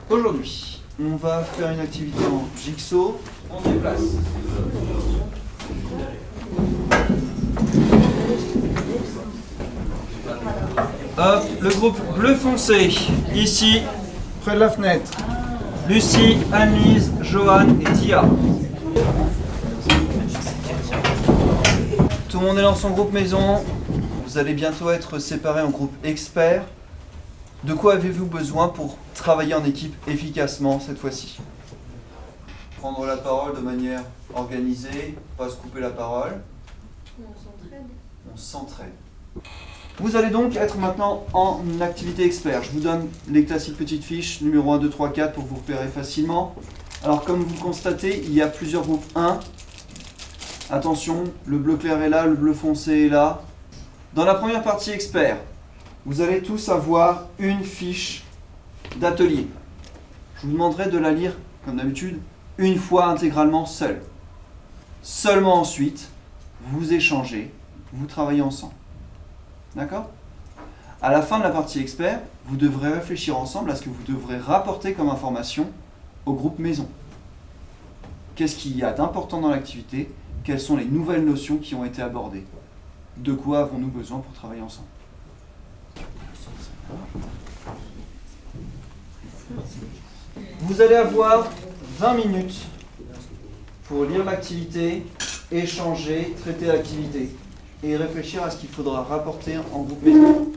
Aujourd'hui, on va faire une activité en jigsaw. On se déplace. Hop, le groupe bleu foncé, ici, près de la fenêtre. Lucie, Annelise, Johan et Tia. Tout le monde est dans son groupe maison. Vous allez bientôt être séparés en groupe experts. De quoi avez-vous besoin pour travailler en équipe efficacement cette fois-ci? Prendre la parole de manière organisée, pas se couper la parole. On s'entraide. Vous allez donc être maintenant en activité expert. Je vous donne les classiques petites fiches, numéro 1, 2, 3, 4 pour vous repérer facilement. Alors comme vous le constatez, il y a plusieurs groupes 1. Attention, le bleu clair est là, le bleu foncé est là. Dans la première partie expert, vous allez tous avoir une fiche d'atelier. Je vous demanderai de la lire, comme d'habitude, une fois intégralement seul. Seulement ensuite, vous échangez, vous travaillez ensemble. D'accord? À la fin de la partie expert, vous devrez réfléchir ensemble à ce que vous devrez rapporter comme information au groupe maison. Qu'est-ce qu'il y a d'important dans l'activité? Quelles sont les nouvelles notions qui ont été abordées? De quoi avons-nous besoin pour travailler ensemble? Vous allez avoir 20 minutes pour lire l'activité, échanger, traiter l'activité et réfléchir à ce qu'il faudra rapporter en groupe maison.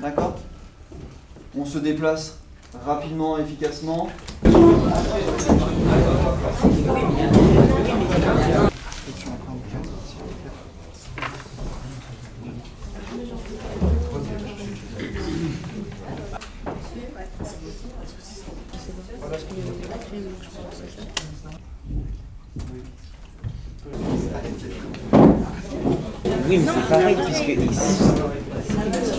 D'accord? On se déplace rapidement, efficacement. Oui, mais c'est pareil, puisque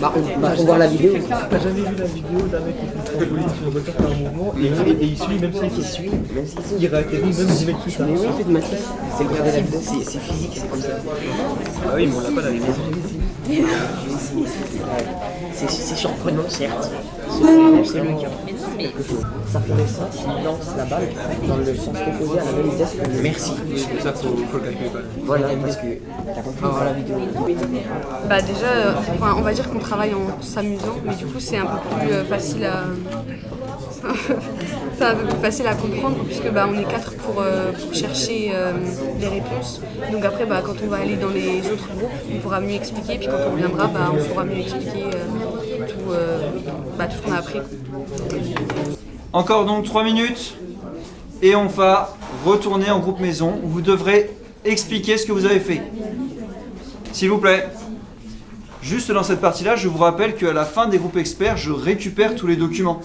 on va voir la vidéo. T'as jamais vu la vidéo d'un mec qui fait un trampoline sur le moteur par un mouvement et il suit, même s'il réatterrit, même 10 mètres plus tard. Mais oui, en fait, Mathieu, c'est le père de la vidéo, c'est physique, c'est comme ça. Ah oui, mais on l'a pas la vidéo. C'est surprenant, certes. C'est le cas. Ça ferait ça s'il lance la balle dans le sens opposé à la même vitesse que le... Merci. Ça, faut le calculer. Voilà, parce que t'as compris voir la vidéo. Bah déjà, on va dire qu'on travaille en s'amusant, mais du coup c'est un peu plus facile à... c'est un peu plus facile à comprendre puisque on est 4 pour chercher les réponses. Donc après, quand on va aller dans les autres groupes, on pourra mieux expliquer. Puis quand on reviendra, on saura mieux expliquer tout ce qu'on a appris. Encore donc 3 minutes et on va retourner en groupe maison où vous devrez expliquer ce que vous avez fait. S'il vous plaît. Juste dans cette partie-là, je vous rappelle qu'à la fin des groupes experts, je récupère tous les documents.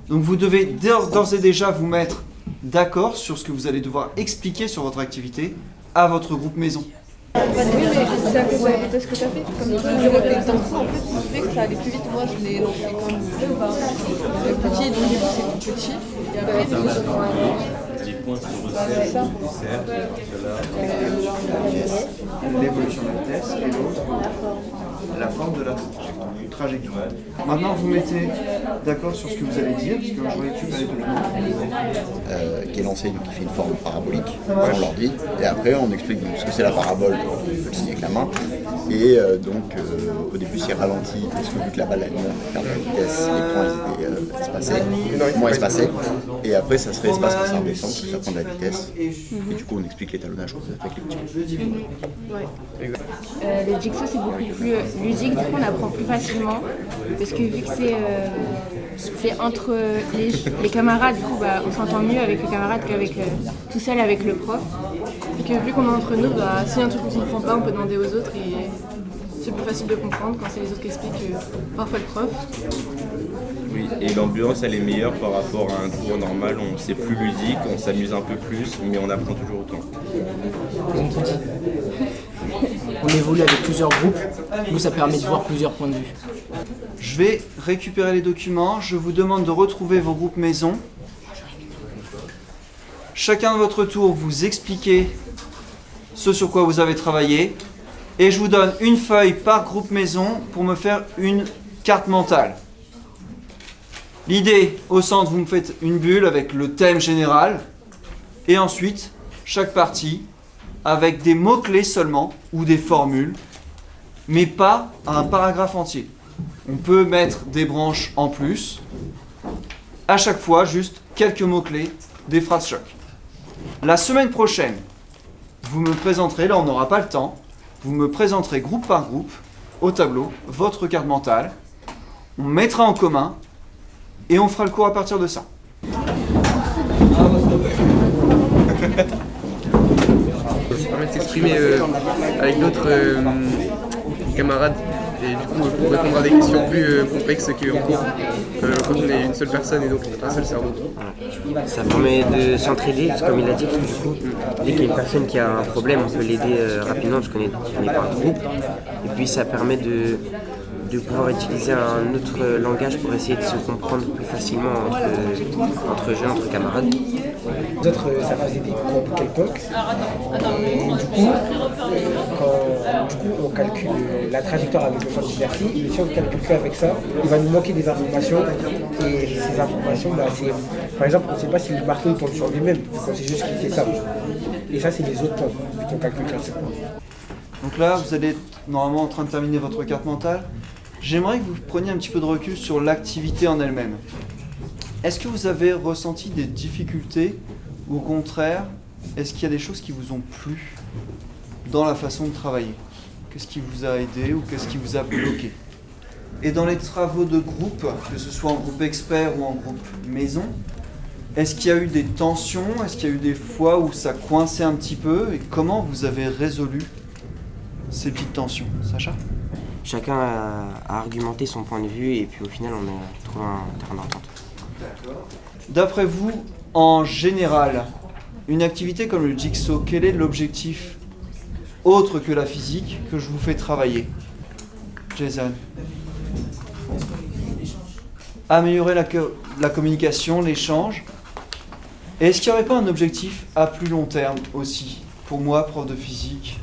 Donc vous devez d'ores et déjà vous mettre d'accord sur ce que vous allez devoir expliquer sur votre activité à votre groupe maison. Oui, mais c'est à cause de ce que tu as fait. Comme tu as refait le temps, en fait, je sais que ça allait plus vite. Moi, je l'ai lancé comme le petit, donc du coup, c'est tout petit. Et après, du coup, les points sur recette, ça. L'évolution de la vitesse et l'autre, la forme de la trajectoire. Maintenant, vous mettez d'accord sur ce que vous allez dire, parce que je récupère les documents. Qui est lancé, donc qui fait une forme parabolique, on leur dit, et après on explique donc, ce que c'est la parabole, on peut le signer avec la main, et au début c'est ralenti, parce que vu que la balle a perd la vitesse, les points étaient espacés, moins espacés, et après ça se réespace quand ça redescend, parce que ça prend de la vitesse, et du coup on explique l'étalonnage avec les petits mots. Le jigsaw c'est beaucoup plus ludique, du coup on apprend plus facilement parce que vu que c'est entre les camarades, du coup on s'entend mieux avec les camarades qu'avec tout seul avec le prof. Et que vu qu'on est entre nous, s'il y a un truc qu'on ne comprend pas, on peut demander aux autres et c'est plus facile de comprendre quand c'est les autres qui expliquent que parfois le prof. Oui, et l'ambiance elle est meilleure par rapport à un cours normal, c'est plus ludique, on s'amuse un peu plus, mais on apprend toujours autant. On évolue avec plusieurs groupes, nous ça permet de voir plusieurs points de vue. Je vais récupérer les documents, je vous demande de retrouver vos groupes maison. Chacun de votre tour, vous expliquez ce sur quoi vous avez travaillé. Et je vous donne une feuille par groupe maison pour me faire une carte mentale. L'idée, au centre, vous me faites une bulle avec le thème général, et ensuite, chaque partie, avec des mots-clés seulement, ou des formules, mais pas un paragraphe entier. On peut mettre des branches en plus, à chaque fois, juste quelques mots-clés, des phrases choc. La semaine prochaine, vous me présenterez, là on n'aura pas le temps, vous me présenterez groupe par groupe, au tableau, votre carte mentale, on mettra en commun, et on fera le cours à partir de ça. Ça permet de s'exprimer avec d'autres camarades et du coup pour répondre à des questions plus complexes qu'en cours quand on est une seule personne et donc on n'a pas un seul cerveau. Ça permet de s'entraider, comme il a dit, du coup, dès qu'il y a une personne qui a un problème, on peut l'aider rapidement parce qu'on n'est pas un groupe. Et puis ça permet de pouvoir utiliser un autre langage pour essayer de se comprendre plus facilement entre jeunes, entre camarades. D'autres, ça faisait des groupes quelconques. Du coup, on calcule la trajectoire avec le centre d'inertie. Et si on ne calcule qu'avec ça, il va nous manquer des informations. Et ces informations, c'est, par exemple, on ne sait pas si le marteau tombe sur lui-même. On sait juste qu'il fait ça. Et ça, c'est les autres points, vu qu'on calcule qu'un seul point. Donc là, vous allez être normalement en train de terminer votre carte mentale. J'aimerais que vous preniez un petit peu de recul sur l'activité en elle-même. Est-ce que vous avez ressenti des difficultés ou au contraire, est-ce qu'il y a des choses qui vous ont plu dans la façon de travailler? Qu'est-ce qui vous a aidé ou qu'est-ce qui vous a bloqué? Et dans les travaux de groupe, que ce soit en groupe expert ou en groupe maison, est-ce qu'il y a eu des tensions? Est-ce qu'il y a eu des fois où ça coinçait un petit peu? Et comment vous avez résolu ces petites tensions? Sacha? Chacun a argumenté son point de vue et puis au final on a trouvé un terrain d'entente. D'accord. D'après vous, en général, une activité comme le Jigsaw, quel est l'objectif autre que la physique que je vous fais travailler? Jason? Améliorer la communication, l'échange. Et est-ce qu'il n'y aurait pas un objectif à plus long terme aussi? Pour moi, prof de physique.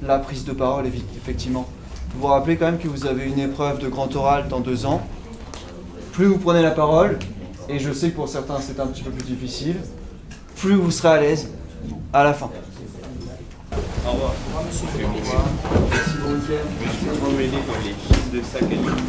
La prise de parole, effectivement. Vous vous rappelez quand même que vous avez une épreuve de grand oral dans 2 ans. Plus vous prenez la parole, et je sais que pour certains c'est un petit peu plus difficile, plus vous serez à l'aise à la fin. Au revoir. Monsieur. Merci, bon week-end. Je me suis emmêlé dans les fils de sac à nuit.